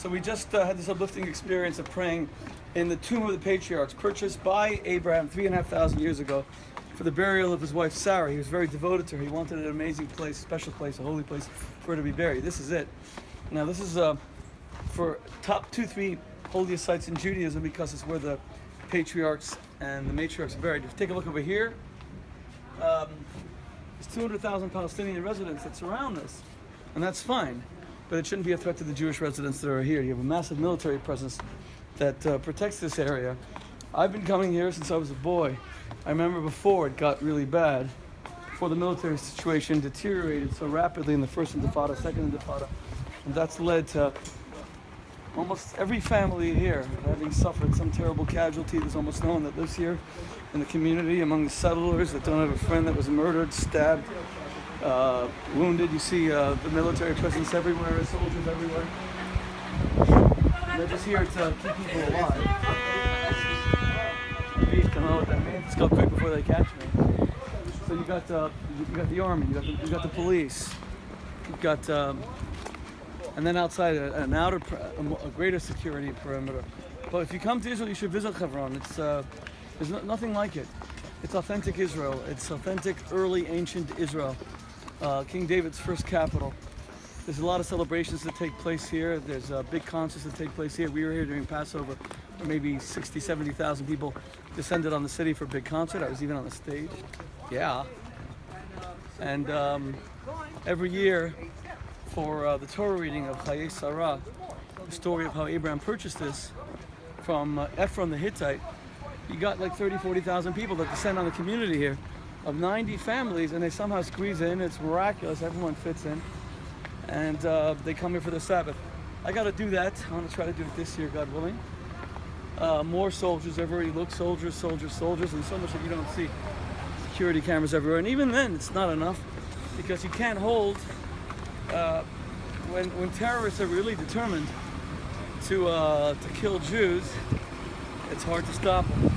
So we just had this uplifting experience of praying in the tomb of the Patriarchs, purchased by Abraham 3,500 years ago for the burial of his wife Sarah. He was very devoted to her. He wanted an amazing place, special place, a holy place for her to be buried. This is it. Now this is for top 2-3 holiest sites in Judaism because it's where the patriarchs and the matriarchs are buried. If you take a look over here, there's 200,000 Palestinian residents that surround us, and that's fine, but it shouldn't be a threat to the Jewish residents that are here. You have a massive military presence that protects this area. I've been coming here since I was a boy. I remember before it got really bad, before the military situation deteriorated so rapidly in the first Intifada, second Intifada, and that's led to almost every family here having suffered some terrible casualty. There's almost no one that lives here in the community among the settlers that don't have a friend that was murdered, stabbed, wounded. You see the military presence everywhere, soldiers everywhere. They're just here to keep people alive. I don't know what that means. Let's go quick before they catch me. So you got the army, you got the police, you've got and then outside a greater security perimeter. But if you come to Israel, you should visit Hebron. There's nothing like it. It's authentic Israel. It's authentic early ancient Israel. King David's first capital. There's a lot of celebrations that take place here. There's big concerts that take place here. We were here during Passover. Maybe 60, 70,000 people descended on the city for a big concert. I was even on the stage. Yeah. And every year for the Torah reading of Chayei Sarah, the story of how Abraham purchased this from Ephron the Hittite, you got like 30, 40,000 people that descend on the community here of 90 families, and they somehow squeeze in. It's miraculous. Everyone fits in. And they come here for the Sabbath. I got to do that. I want to try to do it this year, God willing. More soldiers everywhere you look. Soldiers, soldiers, soldiers, and so much that you don't see. Security cameras everywhere. And even then, it's not enough because you can't hold... when terrorists are really determined to kill Jews, it's hard to stop them.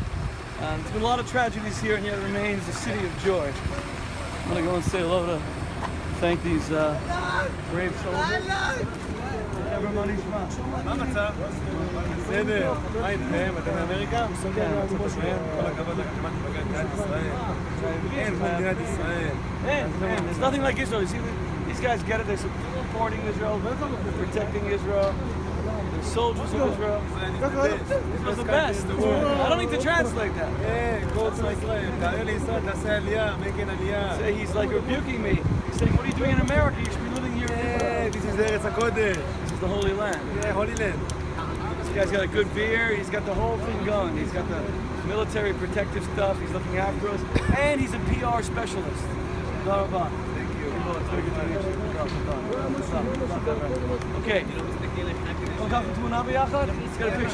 There's been a lot of tragedies here, and yet it remains a city of joy. I'm going to go and say hello to thank these brave soldiers. Everybody, מה המצב? בסדר, מה איתכם? אתם מאמריקה? כן, כל הכבוד להקמת מדינת ישראל. אין כמו מדינת ישראל. אין, there's nothing like Israel. You see, these guys get it. They're supporting Israel. They're protecting Israel. They're soldiers of Israel. Israel's the best. I don't need to translate that. כן, כל צבא ישראל. תאר לישראל, תעשה עלייה, מגן עלייה. He's like rebuking me. He's saying, what are you doing in America? You should be living here. This is ארץ הקודש. This is the Holy Land. Yeah, Holy Land. This guy's got a good beard. He's got the whole thing going. He's got the military protective stuff. He's looking after us. And he's a PR specialist. Thank you. It's very good to meet you. Okay. Let's get a picture.